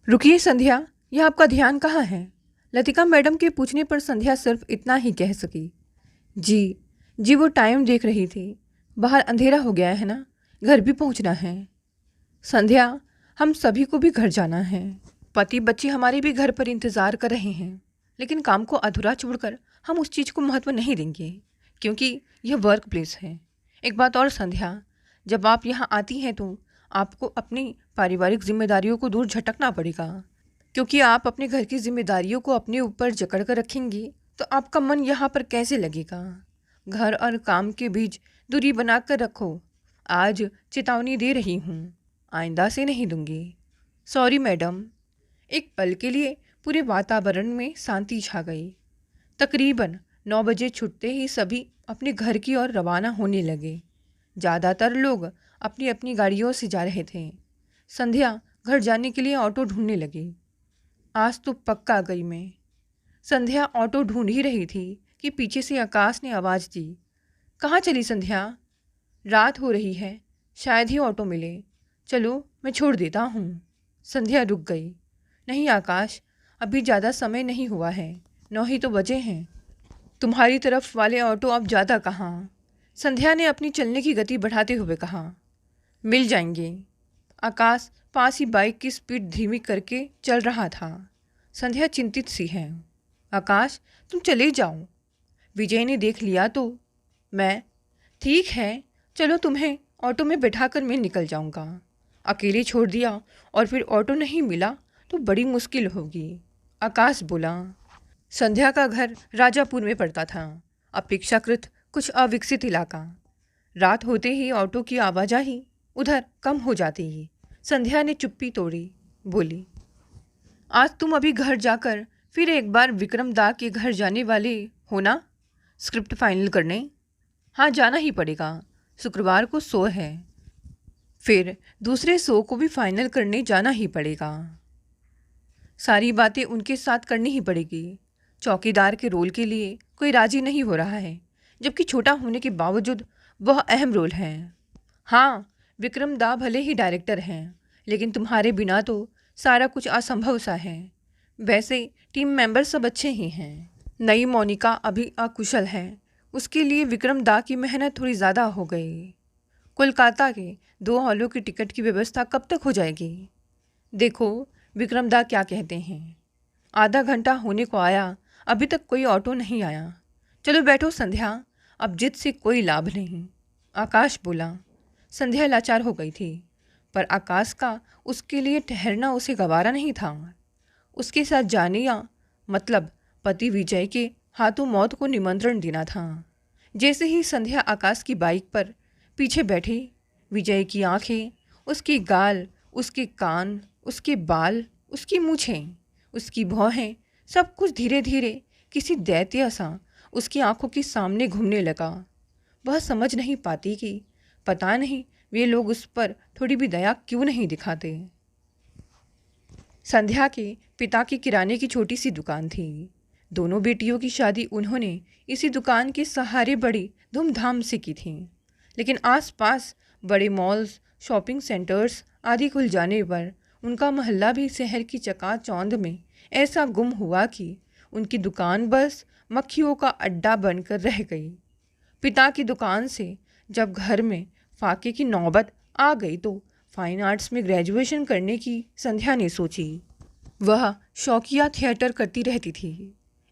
रुकिए संध्या, यह आपका ध्यान कहाँ है? लतिका मैडम के पूछने पर संध्या सिर्फ इतना ही कह सकी। जी जी, वो टाइम देख रही थी। बाहर अंधेरा हो गया है ना, घर भी पहुंचना है। संध्या, हम सभी को भी घर जाना है। पति बच्चे हमारे भी घर पर इंतज़ार कर रहे हैं, लेकिन काम को अधूरा छोड़कर हम उस चीज़ को महत्व नहीं देंगे, क्योंकि यह वर्क प्लेस है। एक बात और संध्या, जब आप यहाँ आती हैं तो आपको अपनी पारिवारिक जिम्मेदारियों को दूर झटकना पड़ेगा, क्योंकि आप अपने घर की जिम्मेदारियों को अपने ऊपर जकड़ कर रखेंगी तो आपका मन यहाँ पर कैसे लगेगा। घर और काम के बीच दूरी बनाकर रखो। आज चेतावनी दे रही हूँ, आइंदा से नहीं दूंगी। Sorry madam. एक पल के लिए पूरे वातावरण में शांति छा गई। तकरीबन 9 बजे छुटते ही सभी अपने घर की ओर रवाना होने लगे। ज़्यादातर लोग अपनी अपनी गाड़ियों से जा रहे थे। संध्या घर जाने के लिए ऑटो ढूंढने लगी। आज तो पक्का गई मैं। संध्या ऑटो ढूंढ ही रही थी कि पीछे से आकाश ने आवाज़ दी। कहाँ चली संध्या? रात हो रही है, शायद ही ऑटो मिले। चलो मैं छोड़ देता हूँ। संध्या रुक गई। नहीं आकाश, अभी ज़्यादा समय नहीं हुआ है, 9 ही तो बजे हैं। तुम्हारी तरफ वाले ऑटो अब ज़्यादा कहाँ? संध्या ने अपनी चलने की गति बढ़ाते हुए कहा। मिल जाएंगे। आकाश पास ही बाइक की स्पीड धीमी करके चल रहा था। संध्या चिंतित सी है। आकाश, तुम चले जाओ, विजय ने देख लिया तो। मैं, ठीक है, चलो तुम्हें ऑटो में बैठाकर मैं निकल जाऊंगा। अकेले छोड़ दिया और फिर ऑटो नहीं मिला तो बड़ी मुश्किल होगी, आकाश बोला। संध्या का घर राजापुर में पड़ता था, अपेक्षाकृत कुछ अविकसित इलाका। रात होते ही ऑटो की आवाजाही उधर कम हो जाती ही संध्या ने चुप्पी तोड़ी, बोली। आज तुम अभी घर जाकर फिर एक बार विक्रम दा के घर जाने वाले हो ना, स्क्रिप्ट फाइनल करने? हाँ, जाना ही पड़ेगा, शुक्रवार को शो है, फिर दूसरे शो को भी फाइनल करने जाना ही पड़ेगा। सारी बातें उनके साथ करनी ही पड़ेगी। चौकीदार के रोल के लिए कोई राजी नहीं हो रहा है, जबकि छोटा होने के बावजूद वह अहम रोल है। हाँ, विक्रम दा भले ही डायरेक्टर हैं, लेकिन तुम्हारे बिना तो सारा कुछ असंभव सा है। वैसे टीम मेंबर सब अच्छे ही हैं। नई मोनिका अभी अकुशल है, उसके लिए विक्रम दा की मेहनत थोड़ी ज़्यादा हो गई। कोलकाता के 2 हॉलों की टिकट की व्यवस्था कब तक हो जाएगी? देखो विक्रम दा क्या कहते हैं। आधा घंटा होने को आया, अभी तक कोई ऑटो नहीं आया। चलो बैठो संध्या, अब जिद से कोई लाभ नहीं, आकाश बोला। संध्या लाचार हो गई थी, पर आकाश का उसके लिए ठहरना उसे गवारा नहीं था। उसके साथ जाने या मतलब पति विजय के हाथों मौत को निमंत्रण देना था। जैसे ही संध्या आकाश की बाइक पर पीछे बैठी, विजय की आंखें, उसके गाल, उसके कान, उसके बाल, उसकी मूछें, उसकी भौहें, सब कुछ धीरे धीरे किसी दैत्य सा उसकी आंखों के सामने घूमने लगा। वह समझ नहीं पाती कि पता नहीं वे लोग उस पर थोड़ी भी दया क्यों नहीं दिखाते। संध्या के पिता की किराने की छोटी सी दुकान थी। दोनों बेटियों की शादी उन्होंने इसी दुकान के सहारे बड़ी धूमधाम से की थी, लेकिन आसपास बड़े मॉल्स, शॉपिंग सेंटर्स आदि खुल जाने पर उनका मोहल्ला भी शहर की चकाचौंध में ऐसा गुम हुआ कि उनकी दुकान बस मक्खियों का अड्डा बनकर रह गई। पिता की दुकान से जब घर में फाके की नौबत आ गई तो फाइन आर्ट्स में ग्रेजुएशन करने की संध्या ने सोची। वह शौकिया थिएटर करती रहती थी।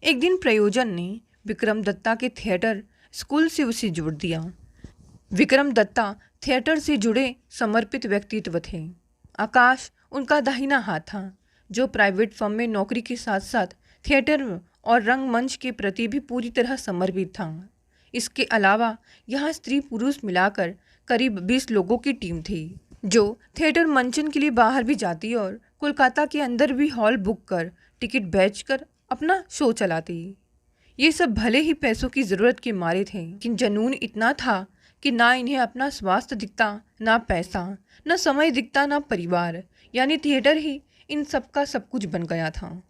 एक दिन प्रयोजन ने विक्रम दत्ता के थिएटर स्कूल से उसे जोड़ दिया। विक्रम दत्ता थिएटर से जुड़े समर्पित व्यक्तित्व थे। आकाश उनका दाहिना हाथ था, जो प्राइवेट फर्म में नौकरी के साथ साथ थिएटर और रंगमंच के प्रति भी पूरी तरह समर्पित था। इसके अलावा यहाँ स्त्री पुरुष मिलाकर करीब 20 लोगों की टीम थी, जो थिएटर मंचन के लिए बाहर भी जाती और कोलकाता के अंदर भी हॉल बुक कर टिकट बेचकर अपना शो चलाती। ये सब भले ही पैसों की ज़रूरत के मारे थे, लेकिन जुनून इतना था कि ना इन्हें अपना स्वास्थ्य दिखता, ना पैसा, ना समय दिखता, ना परिवार, यानी थिएटर ही इन सब का सब कुछ बन गया था।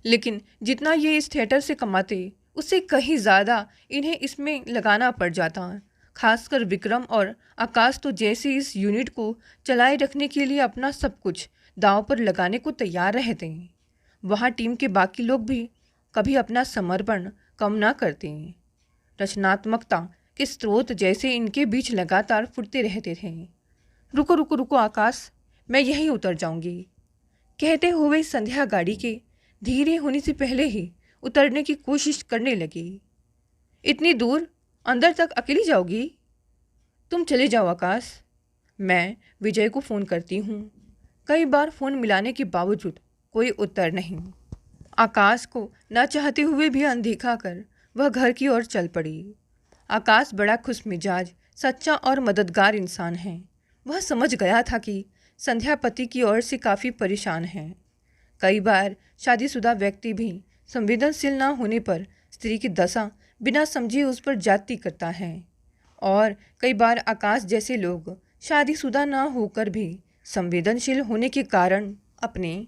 लेकिन जितना ये इस थिएटर से कमाते, उससे कहीं ज़्यादा इन्हें इसमें लगाना पड़ जाता। खासकर विक्रम और आकाश तो जैसे इस यूनिट को चलाए रखने के लिए अपना सब कुछ दांव पर लगाने को तैयार रहते। वहाँ टीम के बाकी लोग भी कभी अपना समर्पण कम ना करते। रचनात्मकता के स्रोत जैसे इनके बीच लगातार फुटते रहते थे। रुको रुको रुको आकाश, मैं यहीं उतर जाऊंगी, कहते हुए संध्या गाड़ी के धीरे होने से पहले ही उतरने की कोशिश करने लगी। इतनी दूर अंदर तक अकेली जाओगी? तुम चले जाओ आकाश, मैं विजय को फ़ोन करती हूँ। कई बार फ़ोन मिलाने के बावजूद कोई उत्तर नहीं। आकाश को न चाहते हुए भी अनदेखा कर वह घर की ओर चल पड़ी। आकाश बड़ा खुश मिजाज, सच्चा और मददगार इंसान है। वह समझ गया था कि संध्या पति की ओर से काफ़ी परेशान है। कई बार शादीशुदा व्यक्ति भी संवेदनशील न होने पर स्त्री की दशा बिना समझे उस पर जाती करता है, और कई बार आकाश जैसे लोग शादीशुदा न होकर भी संवेदनशील होने के कारण अपने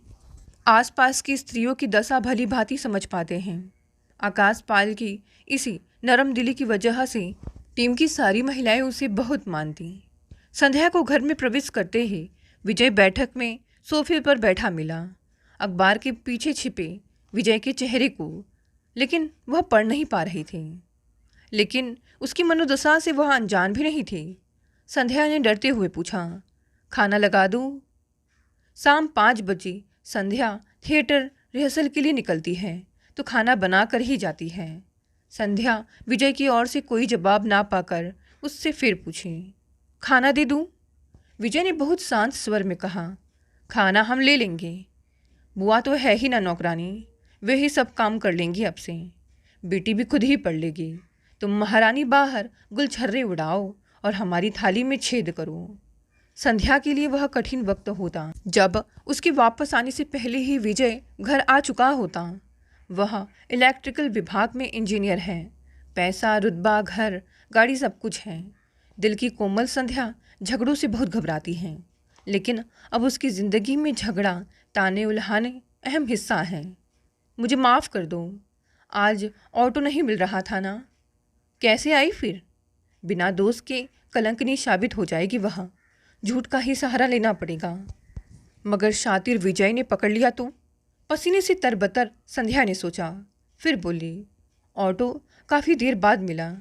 आसपास की स्त्रियों की दशा भली भांति समझ पाते हैं। आकाश पाल की इसी नरम दिली की वजह से टीम की सारी महिलाएं उसे बहुत मानती। संध्या को घर में प्रवेश करते ही विजय बैठक में सोफे पर बैठा मिला। अखबार के पीछे छिपे विजय के चेहरे को लेकिन वह पढ़ नहीं पा रही थी। लेकिन उसकी मनोदशा से वह अनजान भी नहीं थी। संध्या ने डरते हुए पूछा, खाना लगा दूँ? शाम 5 बजे संध्या थिएटर रिहर्सल के लिए निकलती है तो खाना बना कर ही जाती है। संध्या विजय की ओर से कोई जवाब ना पाकर उससे फिर पूछी, खाना दे दूँ? विजय ने बहुत शांत स्वर में कहा, खाना हम ले लेंगे, बुआ तो है ही ना नौकरानी, वे ही सब काम कर लेंगी अब से, बेटी भी खुद ही पढ़ लेगी। तुम महारानी बाहर गुलछर्रे उड़ाओ और हमारी थाली में छेद करो। संध्या के लिए वह कठिन वक्त होता जब उसके वापस आने से पहले ही विजय घर आ चुका होता। वह इलेक्ट्रिकल विभाग में इंजीनियर है। पैसा, रुतबा, घर, गाड़ी सब कुछ है। दिल की कोमल संध्या झगड़ों से बहुत घबराती है, लेकिन अब उसकी ज़िंदगी में झगड़ा, ताने उल्हाने अहम हिस्सा है। मुझे माफ़ कर दो, आज ऑटो नहीं मिल रहा था ना। कैसे आई फिर? बिना दोस्त के कलंकनी साबित हो जाएगी वह, झूठ का ही सहारा लेना पड़ेगा। मगर शातिर विजय ने पकड़ लिया तो? पसीने से तरबतर संध्या ने सोचा, फिर बोली, ऑटो काफ़ी देर बाद मिला।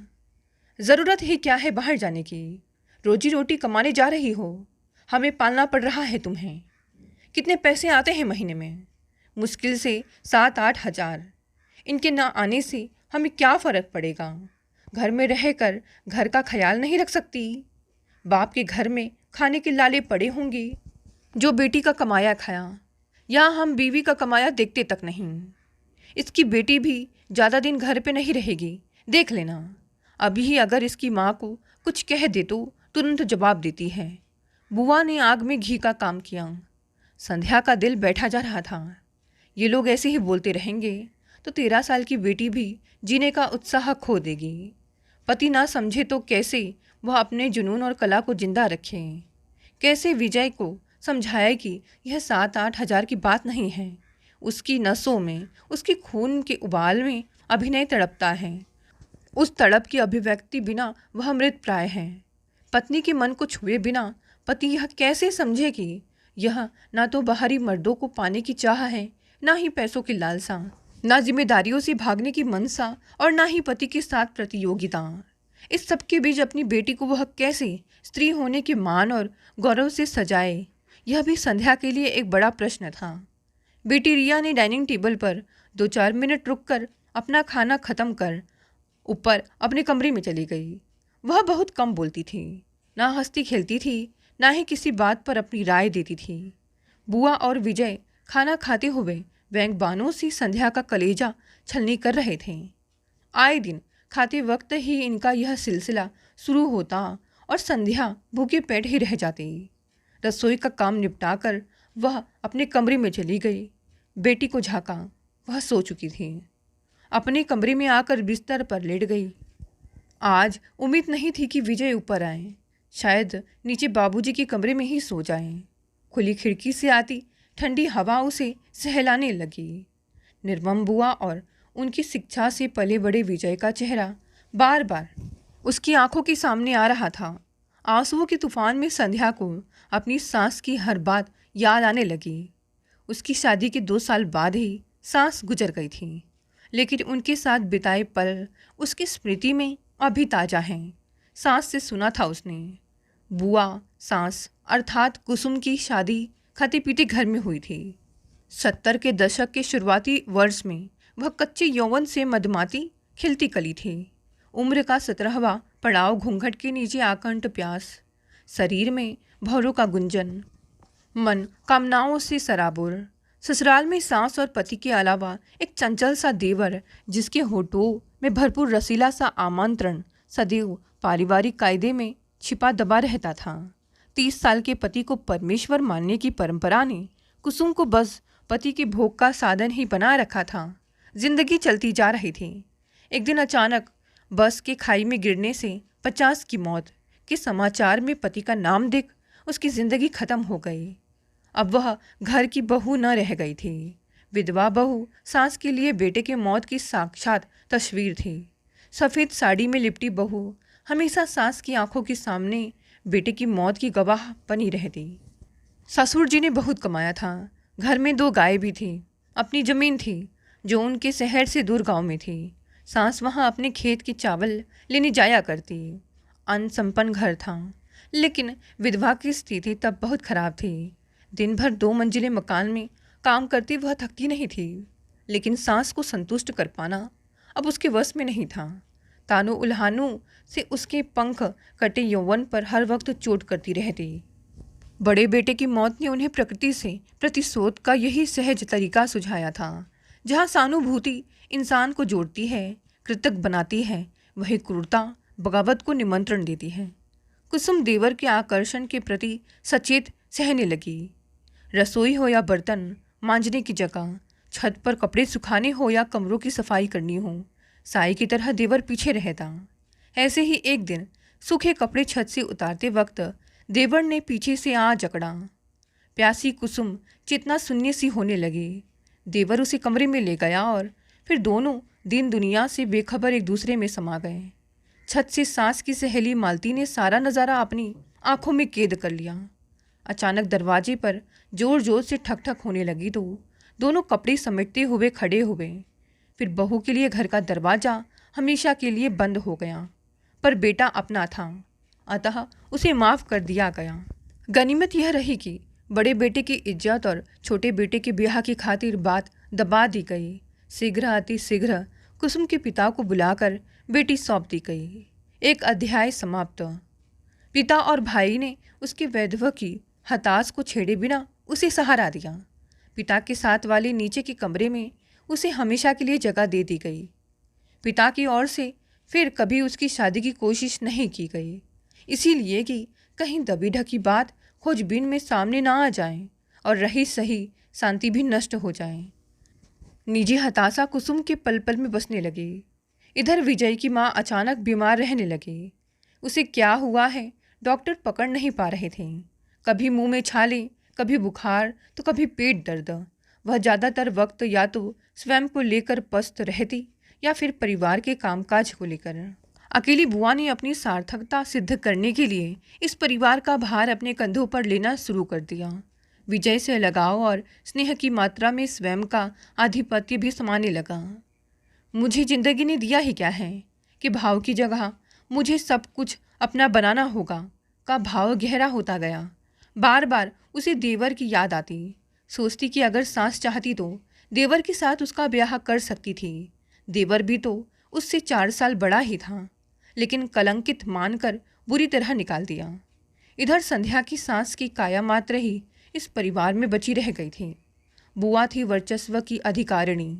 ज़रूरत ही क्या है बाहर जाने की? रोजी रोटी कमाने जा रही हो, हमें पालना पड़ रहा है तुम्हें। कितने पैसे आते हैं महीने में? मुश्किल से 7-8 हज़ार। इनके ना आने से हमें क्या फ़र्क पड़ेगा? घर में रहकर घर का ख्याल नहीं रख सकती? बाप के घर में खाने के लाले पड़े होंगे जो बेटी का कमाया खाया, या हम बीवी का कमाया देखते तक नहीं। इसकी बेटी भी ज़्यादा दिन घर पे नहीं रहेगी, देख लेना। अभी ही अगर इसकी माँ को कुछ कह दे तो तुरंत जवाब देती है। बुआ ने आग में घी का काम किया। संध्या का दिल बैठा जा रहा था। ये लोग ऐसे ही बोलते रहेंगे तो 13 साल की बेटी भी जीने का उत्साह खो देगी। पति ना समझे तो कैसे वह अपने जुनून और कला को जिंदा रखे? कैसे विजय को समझाए कि यह 7-8 हज़ार की बात नहीं है। उसकी नसों में, उसके खून के उबाल में अभिनय तड़पता है। उस तड़प की अभिव्यक्ति बिना वह मृत प्राय है। पत्नी के मन को छुए बिना पति यह कैसे समझे कि यह ना तो बाहरी मर्दों को पाने की चाह है, ना ही पैसों की लालसा, ना जिम्मेदारियों से भागने की मनसा, और ना ही पति के साथ प्रतियोगिता। इस सब के बीच अपनी बेटी को वह कैसे स्त्री होने के मान और गौरव से सजाए, यह भी संध्या के लिए एक बड़ा प्रश्न था। बेटी रिया ने डाइनिंग टेबल पर 2-4 मिनट रुककर अपना खाना खत्म कर ऊपर अपने कमरे में चली गई। वह बहुत कम बोलती थी, ना हंसती खेलती थी, ना ही किसी बात पर अपनी राय देती थी। बुआ और विजय खाना खाते हुए व्यंग बानों से संध्या का कलेजा छलनी कर रहे थे। आए दिन खाते वक्त ही इनका यह सिलसिला शुरू होता और संध्या भूखे पेट ही रह जाती। रसोई का काम निपटाकर वह अपने कमरे में चली गई। बेटी को झाँका, वह सो चुकी थी। अपने कमरे में आकर बिस्तर पर लेट गई। आज उम्मीद नहीं थी कि विजय ऊपर आए, शायद नीचे बाबूजी के कमरे में ही सो जाएं। खुली खिड़की से आती ठंडी हवा उसे सहलाने लगी। निर्मम बुआ और उनकी शिक्षा से पले बड़े विजय का चेहरा बार बार उसकी आंखों के सामने आ रहा था। आंसुओं के तूफान में संध्या को अपनी सास की हर बात याद आने लगी। उसकी शादी के 2 साल बाद ही सास गुजर गई थी, लेकिन उनके साथ बिताए पल उसकी स्मृति में अभी ताज़ा हैं। सास से सुना था उसने। बुआ सास अर्थात कुसुम की शादी खाते पीते घर में हुई थी। 70 के दशक के शुरुआती वर्ष में वह कच्चे यौवन से मधुमाती खिलती कली थी। उम्र का 17वां पड़ाव, घूंघट के नीचे आकंठ प्यास, शरीर में भौरों का गुंजन, मन कामनाओं से सराबुर। ससुराल में सास और पति के अलावा एक चंचल सा देवर, जिसके होठों में भरपूर रसीला सा आमंत्रण सदैव पारिवारिक कायदे में छिपा दबा रहता था। 30 साल के पति को परमेश्वर मानने की परंपरा ने कुसुम को बस पति के भोग का साधन ही बना रखा था। जिंदगी चलती जा रही थी। एक दिन अचानक बस के खाई में गिरने से 50 की मौत के समाचार में पति का नाम देख उसकी जिंदगी खत्म हो गई। अब वह घर की बहू न रह गई थी। विधवा बहू सास के लिए बेटे के मौत की साक्षात तस्वीर थी। सफ़ेद साड़ी में लिपटी बहू हमेशा सास की आंखों के सामने बेटे की मौत की गवाह बनी रहती। ससुर जी ने बहुत कमाया था। घर में 2 गाय भी थी। अपनी ज़मीन थी जो उनके शहर से दूर गांव में थी। सास वहां अपने खेत के चावल लेने जाया करती। अन्न संपन्न घर था, लेकिन विधवा की स्थिति तब बहुत खराब थी। दिन भर 2 मंजिले मकान में काम करती वह थकती नहीं थी, लेकिन सास को संतुष्ट कर पाना अब उसके वश में नहीं था। तानों उल्हानों से उसके पंख कटे यौवन पर हर वक्त चोट करती रहती। बड़े बेटे की मौत ने उन्हें प्रकृति से प्रतिशोध का यही सहज तरीका सुझाया था। जहाँ सहानुभूति इंसान को जोड़ती है, कृतज्ञ बनाती है, वही क्रूरता बगावत को निमंत्रण देती है। कुसुम देवर के आकर्षण के प्रति सचेत सहने लगी। रसोई हो या बर्तन मांजने की जगह, छत पर कपड़े सुखाने हो या कमरों की सफाई करनी हो, साई की तरह देवर पीछे रहता। ऐसे ही एक दिन सूखे कपड़े छत से उतारते वक्त देवर ने पीछे से आ जकड़ा। प्यासी कुसुम चेतना शून्य सी होने लगी। देवर उसे कमरे में ले गया और फिर दोनों दिन दुनिया से बेखबर एक दूसरे में समा गए। छत से सास की सहेली मालती ने सारा नज़ारा अपनी आंखों में कैद कर लिया। अचानक दरवाजे पर जोर जोर से ठक ठक होने लगी तो दोनों कपड़े समेटते हुए खड़े हुए। फिर बहू के लिए घर का दरवाज़ा हमेशा के लिए बंद हो गया। पर बेटा अपना था, अतः उसे माफ़ कर दिया गया। गनीमत यह रही कि बड़े बेटे की इज्जत और छोटे बेटे के ब्याह की खातिर बात दबा दी गई। शीघ्र अति शीघ्र कुसुम के पिता को बुलाकर बेटी सौंप दी गई। एक अध्याय समाप्त। पिता और भाई ने उसके वैधव्य की हताश को छेड़े बिना उसे सहारा दिया। पिता के साथ वाले नीचे के कमरे में उसे हमेशा के लिए जगह दे दी गई। पिता की ओर से फिर कभी उसकी शादी की कोशिश नहीं की गई, इसीलिए कि कहीं दबी ढकी बात खोजबीन में सामने ना आ जाए और रही सही शांति भी नष्ट हो जाए। निजी हताशा कुसुम के पल पल में बसने लगी। इधर विजय की माँ अचानक बीमार रहने लगी। उसे क्या हुआ है डॉक्टर पकड़ नहीं पा रहे थे। कभी मुंह में छाले, कभी बुखार तो कभी पेट दर्द। वह ज़्यादातर वक्त या तो स्वयं को लेकर पस्त रहती या फिर परिवार के कामकाज को लेकर। अकेली बुआ ने अपनी सार्थकता सिद्ध करने के लिए इस परिवार का भार अपने कंधों पर लेना शुरू कर दिया। विजय से लगाव और स्नेह की मात्रा में स्वयं का आधिपत्य भी समाने लगा। मुझे जिंदगी ने दिया ही क्या है कि भाव की जगह मुझे सब कुछ अपना बनाना होगा का भाव गहरा होता गया। बार बार उसे देवर की याद आती। सोचती कि अगर सास चाहती तो देवर के साथ उसका ब्याह कर सकती थी। देवर भी तो उससे 4 साल बड़ा ही था, लेकिन कलंकित मानकर बुरी तरह निकाल दिया। इधर संध्या की सास की काया मात्र ही इस परिवार में बची रह गई थी। बुआ थी वर्चस्व की अधिकारिणी।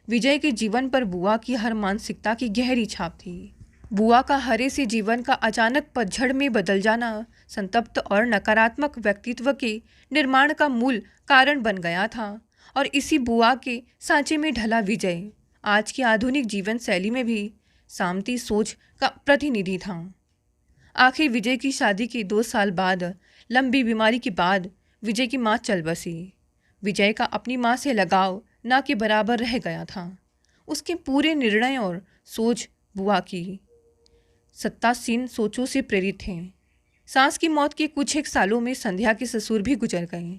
विजय के जीवन पर बुआ की हर मानसिकता की गहरी छाप थी। बुआ का हरे से जीवन का अचानक पतझड़ में बदल जाना संतप्त और नकारात्मक व्यक्तित्व के निर्माण का मूल कारण बन गया था, और इसी बुआ के सांचे में ढला विजय आज की आधुनिक जीवन शैली में भी सामती सोच का प्रतिनिधि था। आखिर विजय की शादी के 2 साल बाद लंबी बीमारी के बाद विजय की माँ चल बसी। विजय का अपनी माँ से लगाव ना के बराबर रह गया था। उसके पूरे निर्णय और सोच बुआ की सत्तासीन सोचों से प्रेरित थे। सास की मौत के कुछ एक सालों में संध्या के ससुर भी गुजर गए।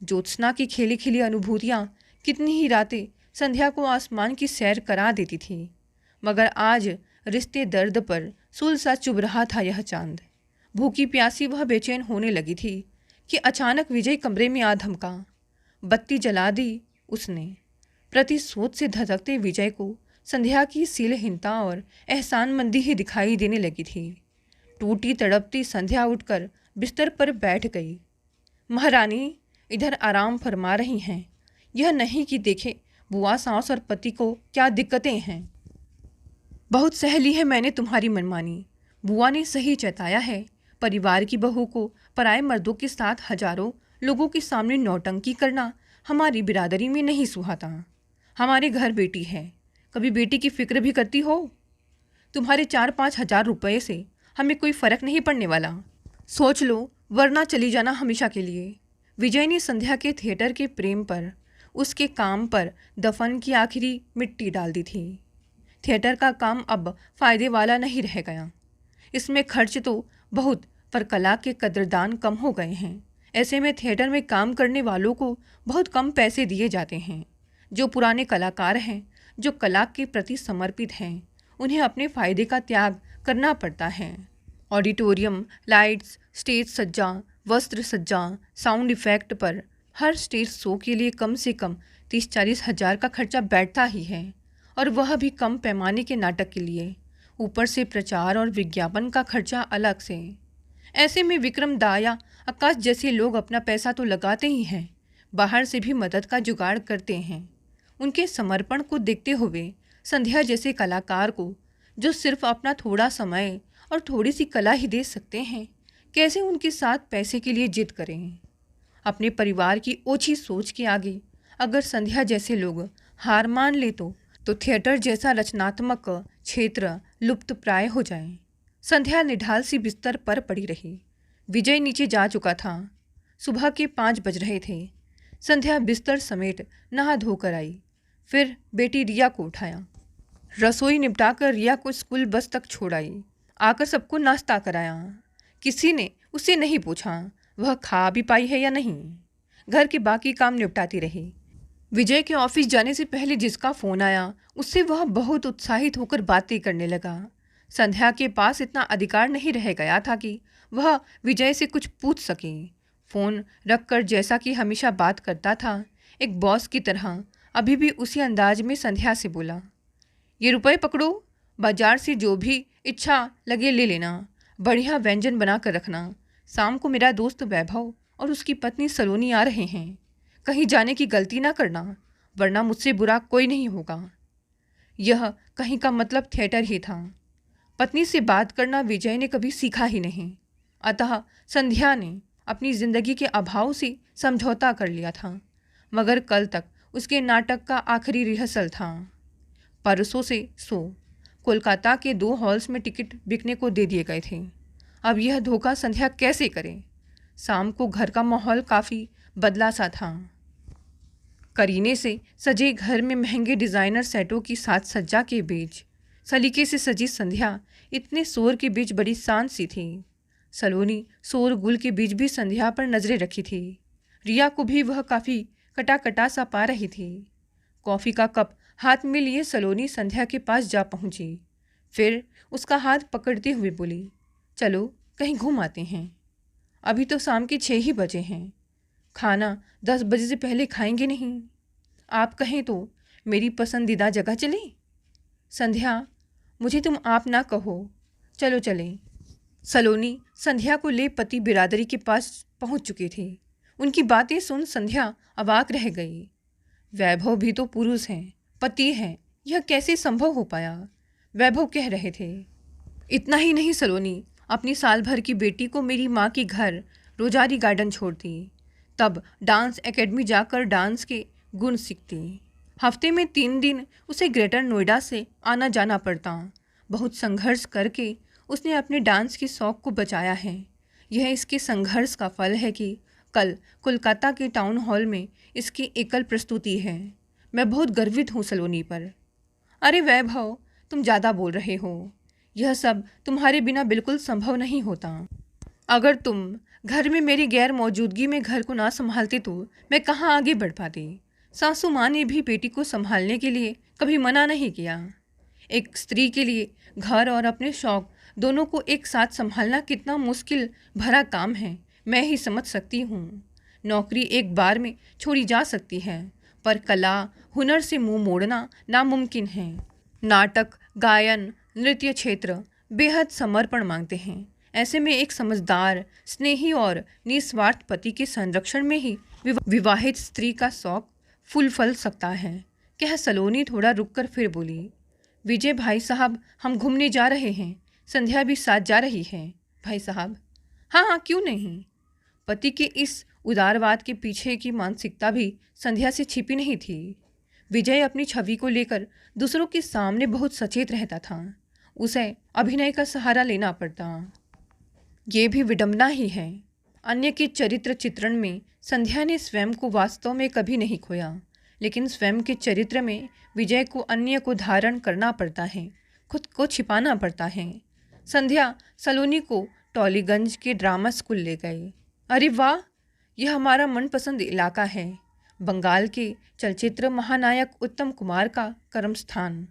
ज्योत्सना की खिली खिली अनुभूतियाँ कितनी ही रातें संध्या को आसमान की सैर करा देती थी, मगर आज रिश्ते दर्द पर सूल सा चुभ रहा था यह चांद। भूखी प्यासी वह बेचैन होने लगी थी कि अचानक विजय कमरे में आ धमका। बत्ती जला दी उसने। प्रतिशोध से धधकते विजय को संध्या की शीलहीनता और एहसानमंदी ही दिखाई देने लगी थी। टूटी तड़पती संध्या उठकर बिस्तर पर बैठ गई। महारानी इधर आराम फरमा रही हैं, यह नहीं कि देखे बुआ सास और पति को क्या दिक्कतें हैं। बहुत सह ली है मैंने तुम्हारी मनमानी। बुआ ने सही जताया है, परिवार की बहू को पराए मर्दों के साथ हजारों लोगों के सामने नौटंकी करना हमारी बिरादरी में नहीं सुहाता। हमारे घर बेटी है, कभी बेटी की फिक्र भी करती हो? तुम्हारे 4-5 हजार रुपये से हमें कोई फर्क नहीं पड़ने वाला। सोच लो, वरना चली जाना हमेशा के लिए। विजय ने संध्या के थिएटर के प्रेम पर, उसके काम पर दफन की आखिरी मिट्टी डाल दी थी। थिएटर का काम अब फायदे वाला नहीं रह गया। इसमें खर्च तो बहुत, पर कला के कदरदान कम हो गए हैं। ऐसे में थिएटर में काम करने वालों को बहुत कम पैसे दिए जाते हैं। जो पुराने कलाकार हैं, जो कला के प्रति समर्पित हैं, उन्हें अपने फायदे का त्याग करना पड़ता है। ऑडिटोरियम, लाइट्स, स्टेज सज्जा, वस्त्र सज्जा, साउंड इफेक्ट पर हर स्टेज शो के लिए कम से कम 30-40 हजार का खर्चा बैठता ही है, और वह भी कम पैमाने के नाटक के लिए। ऊपर से प्रचार और विज्ञापन का खर्चा अलग से। ऐसे में विक्रम दा या आकाश जैसे लोग अपना पैसा तो लगाते ही हैं, बाहर से भी मदद का जुगाड़ करते हैं। उनके समर्पण को देखते हुए संध्या जैसे कलाकार को, जो सिर्फ अपना थोड़ा समय और थोड़ी सी कला ही दे सकते हैं, कैसे उनके साथ पैसे के लिए जिद करें। अपने परिवार की ओछी सोच के आगे अगर संध्या जैसे लोग हार मान ले तो थिएटर जैसा रचनात्मक क्षेत्र लुप्त प्राय हो जाए। संध्या निढाल सी बिस्तर पर पड़ी रही। विजय नीचे जा चुका था। सुबह के 5 बज रहे थे। संध्या बिस्तर समेट नहा धोकर आई। फिर बेटी रिया को उठाया। रसोई निपटाकर रिया को स्कूल बस तक छोड़ आई। आकर सबको नाश्ता कराया। किसी ने उससे नहीं पूछा वह खा भी पाई है या नहीं। घर के बाकी काम निपटाती रही। विजय के ऑफिस जाने से पहले जिसका फ़ोन आया, उससे वह बहुत उत्साहित होकर बातें करने लगा। संध्या के पास इतना अधिकार नहीं रह गया था कि वह विजय से कुछ पूछ सके। फ़ोन रखकर जैसा कि हमेशा बात करता था, एक बॉस की तरह, अभी भी उसी अंदाज में संध्या से बोला, ये रुपए पकड़ो, बाजार से जो भी इच्छा लगे ले लेना, बढ़िया व्यंजन बना कर रखना। शाम को मेरा दोस्त वैभव और उसकी पत्नी सलोनी आ रहे हैं। कहीं जाने की गलती ना करना, वरना मुझसे बुरा कोई नहीं होगा। यह कहीं का मतलब थिएटर ही था। पत्नी से बात करना विजय ने कभी सीखा ही नहीं, अतः संध्या ने अपनी जिंदगी के अभाव से समझौता कर लिया था। मगर कल तक उसके नाटक का आखिरी रिहर्सल था। परसों से कोलकाता के 2 हॉल्स में टिकट बिकने को दे दिए गए थे। अब यह धोखा संध्या कैसे करे। शाम को घर का माहौल काफ़ी बदला सा था। करीने से सजे घर में महंगे डिज़ाइनर सेटों की साज सज्जा के बीच सलीके से सजी संध्या इतने शोर के बीच बड़ी शांत सी थी। सलोनी शोर गुल के बीच भी संध्या पर नजरें रखी थी। रिया को भी वह काफ़ी कटा सा पा रही थी। कॉफ़ी का कप हाथ में लिए सलोनी संध्या के पास जा पहुंची। फिर उसका हाथ पकड़ते हुए बोली, चलो कहीं घूम आते हैं। अभी तो शाम के 6 ही बजे हैं। खाना 10 बजे से पहले खाएंगे नहीं। आप कहें तो मेरी पसंदीदा जगह चलें। संध्या, मुझे तुम आप ना कहो, चलो चलें। सलोनी संध्या को ले पति बिरादरी के पास पहुंच चुके थे। उनकी बातें सुन संध्या अवाक रह गई। वैभव भी तो पुरुष हैं, पति हैं, यह कैसे संभव हो पाया? वैभव कह रहे थे। इतना ही नहीं सलोनी, अपनी साल भर की बेटी को मेरी माँ के घर रोजारी गार्डन छोड़ती, तब डांस एकेडमी जाकर डांस के गुण सीखती। हफ्ते में 3 दिन उसे ग्रेटर नोएडा से आना जाना पड़ता। बहुत संघर्ष करके उसने अपने डांस के शौक़ को बचाया है। यह इसके संघर्ष का फल है कि कल कोलकाता के टाउन हॉल में इसकी एकल प्रस्तुति है। मैं बहुत गर्वित हूँ सलोनी पर। अरे वैभव, तुम ज़्यादा बोल रहे हो। यह सब तुम्हारे बिना बिल्कुल संभव नहीं होता। अगर तुम घर में मेरी गैर मौजूदगी में घर को ना संभालते तो मैं कहाँ आगे बढ़ पाती। सासू माँ ने भी बेटी को संभालने के लिए कभी मना नहीं किया। एक स्त्री के लिए घर और अपने शौक दोनों को एक साथ संभालना कितना मुश्किल भरा काम है, मैं ही समझ सकती हूँ। नौकरी एक बार में छोड़ी जा सकती है, पर कला हुनर से मुंह मोड़ना नामुमकिन है। नाटक, गायन, नृत्य क्षेत्र बेहद समर्पण मांगते हैं। ऐसे में एक समझदार, स्नेही और निस्वार्थ पति के संरक्षण में ही विवाहित स्त्री का शौक फूल फल सकता है। कह सलोनी थोड़ा रुककर फिर बोली, विजय भाई साहब, हम घूमने जा रहे हैं। संध्या भी साथ जा रही है। भाई साहब? हाँ हाँ, क्यों नहीं। पति के इस उदारवाद के पीछे की मानसिकता भी संध्या से छिपी नहीं थी। विजय अपनी छवि को लेकर दूसरों के सामने बहुत सचेत रहता था। उसे अभिनय का सहारा लेना पड़ता। ये भी विडंबना ही है। अन्य के चरित्र चित्रण में संध्या ने स्वयं को वास्तव में कभी नहीं खोया, लेकिन स्वयं के चरित्र में विजय को अन्य को धारण करना पड़ता है, खुद को छिपाना पड़ता है। संध्या सलोनी को टॉलीगंज के ड्रामा स्कूल ले गए। अरे वाह, यह हमारा मनपसंद इलाका है। बंगाल के चलचित्र महानायक उत्तम कुमार का कर्म स्थान।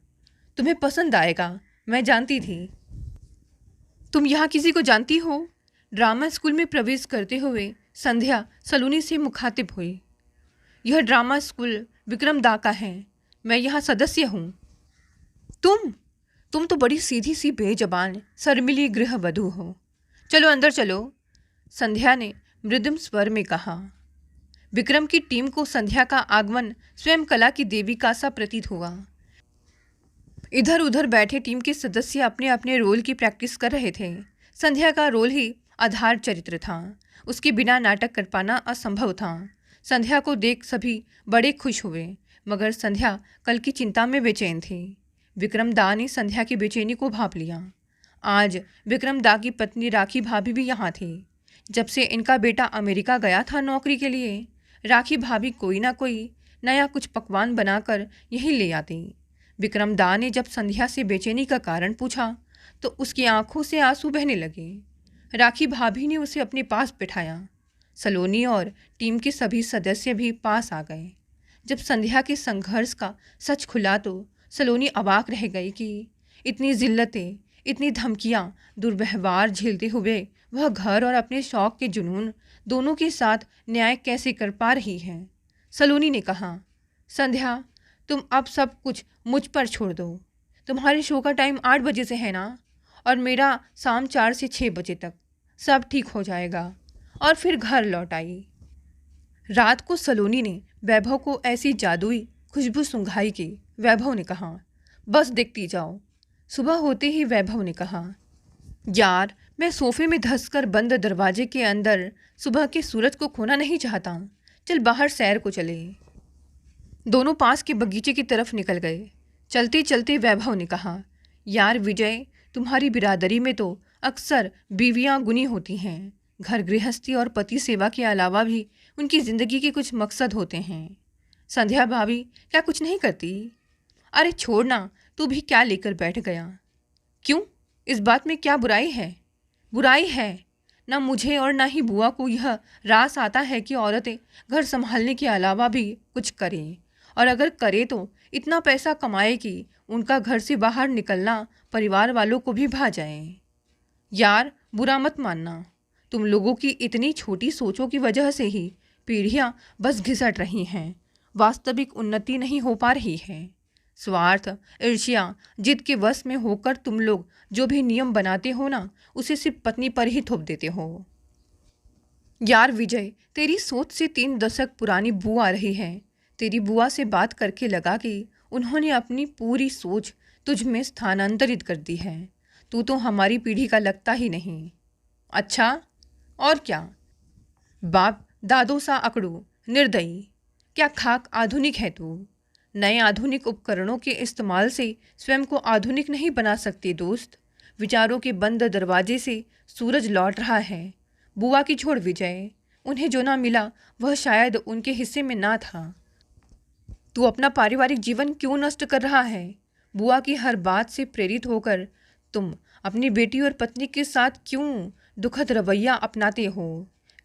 तुम्हें पसंद आएगा, मैं जानती थी। तुम यहाँ किसी को जानती हो? ड्रामा स्कूल में प्रवेश करते हुए संध्या सलोनी से मुखातिब हुई। यह ड्रामा स्कूल विक्रम दा का है, मैं यहाँ सदस्य हूँ। तुम तो बड़ी सीधी सी बेजबान शर्मिली गृहवधू हो। चलो अंदर चलो, संध्या ने मृदुम स्वर में कहा। विक्रम की टीम को संध्या का आगमन स्वयं कला की देवी का सा प्रतीत हुआ। इधर उधर बैठे टीम के सदस्य अपने अपने रोल की प्रैक्टिस कर रहे थे। संध्या का रोल ही आधार चरित्र था, उसके बिना नाटक कर पाना असंभव था। संध्या को देख सभी बड़े खुश हुए, मगर संध्या कल की चिंता में बेचैन थी। विक्रम दा ने संध्या की बेचैनी को भांप लिया। आज विक्रम दा की पत्नी राखी भाभी भी यहाँ थी। जब से इनका बेटा अमेरिका गया था नौकरी के लिए, राखी भाभी कोई ना कोई नया कुछ पकवान बनाकर यहीं ले आती। विक्रम दा ने जब संध्या से बेचैनी का कारण पूछा तो उसकी आंखों से आंसू बहने लगे। राखी भाभी ने उसे अपने पास बिठाया। सलोनी और टीम के सभी सदस्य भी पास आ गए। जब संध्या के संघर्ष का सच खुला तो सलोनी अवाक रह गई कि इतनी जिल्लतें, इतनी धमकियां, दुर्व्यवहार झेलते हुए वह घर और अपने शौक के जुनून दोनों के साथ न्याय कैसे कर पा रही है। सलोनी ने कहा, संध्या, तुम अब सब कुछ मुझ पर छोड़ दो। तुम्हारे शो का टाइम 8 बजे से है ना, और मेरा शाम 4 से 6 बजे तक। सब ठीक हो जाएगा। और फिर घर लौट आई। रात को सलोनी ने वैभव को ऐसी जादुई खुशबू सुंघाई कि वैभव ने कहा, बस देखती जाओ। सुबह होते ही वैभव ने कहा, यार, मैं सोफे में धंसकर बंद दरवाजे के अंदर सुबह के सूरज को खोना नहीं चाहता। चल बाहर सैर को चले। दोनों पास के बगीचे की तरफ निकल गए। चलते चलते वैभव ने कहा, यार विजय, तुम्हारी बिरादरी में तो अक्सर बीवियां गुनी होती हैं। घर गृहस्थी और पति सेवा के अलावा भी उनकी ज़िंदगी के कुछ मकसद होते हैं। संध्या भाभी क्या कुछ नहीं करती? अरे छोड़ना, तू भी क्या लेकर बैठ गया? क्यों, इस बात में क्या बुराई है? बुराई है ना मुझे और ना ही बुआ को यह रास आता है कि औरतें घर संभालने के अलावा भी कुछ करें, और अगर करे तो इतना पैसा कमाए कि उनका घर से बाहर निकलना परिवार वालों को भी भा जाए। यार, बुरा मत मानना, तुम लोगों की इतनी छोटी सोचों की वजह से ही पीढ़ियां बस घिसट रही हैं। वास्तविक उन्नति नहीं हो पा रही है। स्वार्थ, ईर्ष्या, जिद के वश में होकर तुम लोग जो भी नियम बनाते हो ना, उसे सिर्फ पत्नी पर ही थोप देते हो। यार विजय, तेरी सोच से 3 दशक पुरानी बुआ आ रही है। तेरी बुआ से बात करके लगा कि उन्होंने अपनी पूरी सोच तुझ में स्थानांतरित कर दी है। तू तो हमारी पीढ़ी का लगता ही नहीं। अच्छा, और क्या? बाप दादों सा अकड़ू, निर्दयी। क्या खाक आधुनिक है तू? नए आधुनिक उपकरणों के इस्तेमाल से स्वयं को आधुनिक नहीं बना सकती दोस्त। विचारों के बंद दरवाजे से सूरज लौट रहा है। बुआ की छोड़ विजय, उन्हें जो ना मिला वह शायद उनके हिस्से में ना था। तू अपना पारिवारिक जीवन क्यों नष्ट कर रहा है? बुआ की हर बात से प्रेरित होकर तुम अपनी बेटी और पत्नी के साथ क्यों दुखद रवैया अपनाते हो?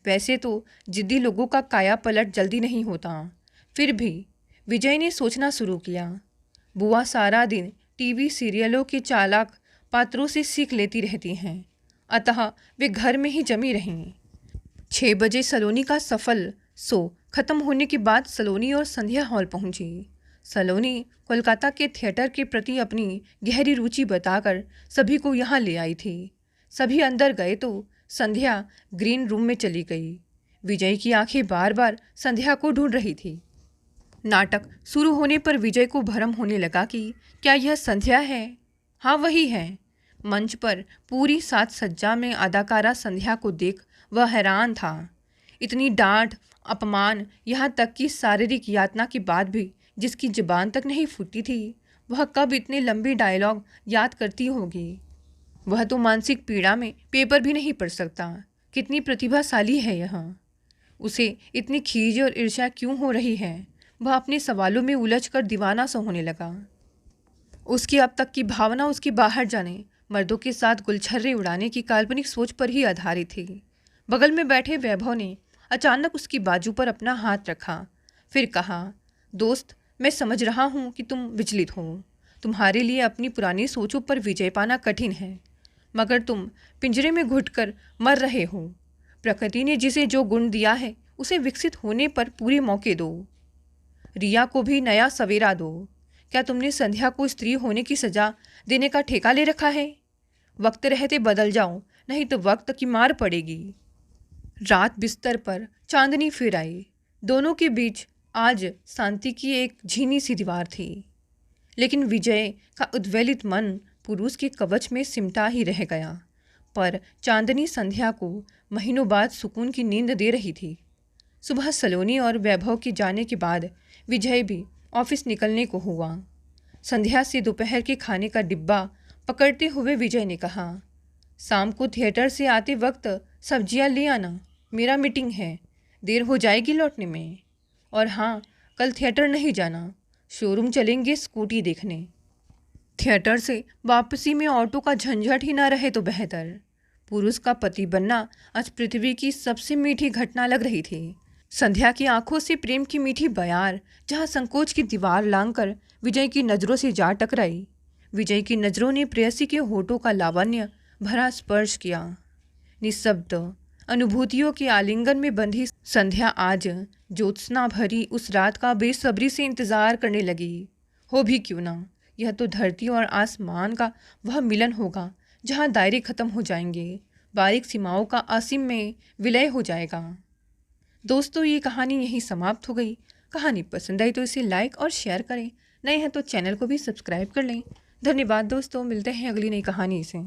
वैसे तो जिद्दी लोगों का काया पलट जल्दी नहीं होता। फिर भी विजय ने सोचना शुरू किया। बुआ सारा दिन टीवी सीरियलों के चालाक पात्रों से सीख लेती रहती हैं, अतः वे घर में ही जमी रहीं। 6 बजे सलोनी का सफल शो खत्म होने के बाद सलोनी और संध्या हॉल पहुंची। सलोनी कोलकाता के थिएटर के प्रति अपनी गहरी रुचि बताकर सभी को यहाँ ले आई थी। सभी अंदर गए तो संध्या ग्रीन रूम में चली गई। विजय की आंखें बार बार संध्या को ढूंढ रही थी। नाटक शुरू होने पर विजय को भ्रम होने लगा कि क्या यह संध्या है? हाँ, वही है। मंच पर पूरी साज सज्जा में अदाकारा संध्या को देख वह हैरान था। इतनी डांट, अपमान, यहाँ तक कि शारीरिक यातना के बाद भी जिसकी जुबान तक नहीं फूटती थी, वह कब इतने लंबे डायलॉग याद करती होगी? वह तो मानसिक पीड़ा में पेपर भी नहीं पढ़ सकता। कितनी प्रतिभाशाली है यह। उसे इतनी खीज और ईर्ष्या क्यों हो रही है? वह अपने सवालों में उलझकर दीवाना सा होने लगा। उसकी अब तक की भावना उसके बाहर जाने, मर्दों के साथ गुलछर्रे उड़ाने की काल्पनिक सोच पर ही आधारित थी। बगल में बैठे वैभव ने अचानक उसकी बाजू पर अपना हाथ रखा, फिर कहा, दोस्त, मैं समझ रहा हूँ कि तुम विचलित हो। तुम्हारे लिए अपनी पुरानी सोचों पर विजय पाना कठिन है, मगर तुम पिंजरे में घुटकर मर रहे हो। प्रकृति ने जिसे जो गुण दिया है उसे विकसित होने पर पूरे मौके दो। रिया को भी नया सवेरा दो। क्या तुमने संध्या को स्त्री होने की सजा देने का ठेका ले रखा है? वक्त रहते बदल जाओ, नहीं तो वक्त की मार पड़ेगी। रात बिस्तर पर चांदनी फिर आई। दोनों के बीच आज शांति की एक झीनी सी दीवार थी, लेकिन विजय का उद्वेलित मन पुरुष के कवच में सिमटा ही रह गया। पर चांदनी संध्या को महीनों बाद सुकून की नींद दे रही थी। सुबह सलोनी और वैभव के जाने के बाद विजय भी ऑफिस निकलने को हुआ। संध्या से दोपहर के खाने का डिब्बा पकड़ते हुए विजय ने कहा, शाम को थिएटर से आते वक्त सब्जियां ले आना, मेरा मीटिंग है, देर हो जाएगी लौटने में। और हाँ, कल थिएटर नहीं जाना, शोरूम चलेंगे स्कूटी देखने। थिएटर से वापसी में ऑटो का झंझट ही ना रहे तो बेहतर। पुरुष का पति बनना आज पृथ्वी की सबसे मीठी घटना लग रही थी। संध्या की आंखों से प्रेम की मीठी बयार जहाँ संकोच की दीवार लांघकर विजय की नज़रों से जा टकराई। विजय की नज़रों ने प्रेयसी के होठों का लावण्य भरा स्पर्श किया। निःशब्द अनुभूतियों के आलिंगन में बंधी संध्या आज ज्योत्सना भरी उस रात का बेसब्री से इंतजार करने लगी। हो भी क्यों ना, यह तो धरती और आसमान का वह मिलन होगा जहाँ दायरे खत्म हो जाएंगे, बारीक सीमाओं का असीम में विलय हो जाएगा। दोस्तों, ये कहानी यहीं समाप्त हो गई। कहानी पसंद आई तो इसे लाइक और शेयर करें। नए हैं तो चैनल को भी सब्सक्राइब कर लें। धन्यवाद दोस्तों, मिलते हैं अगली नई कहानी से।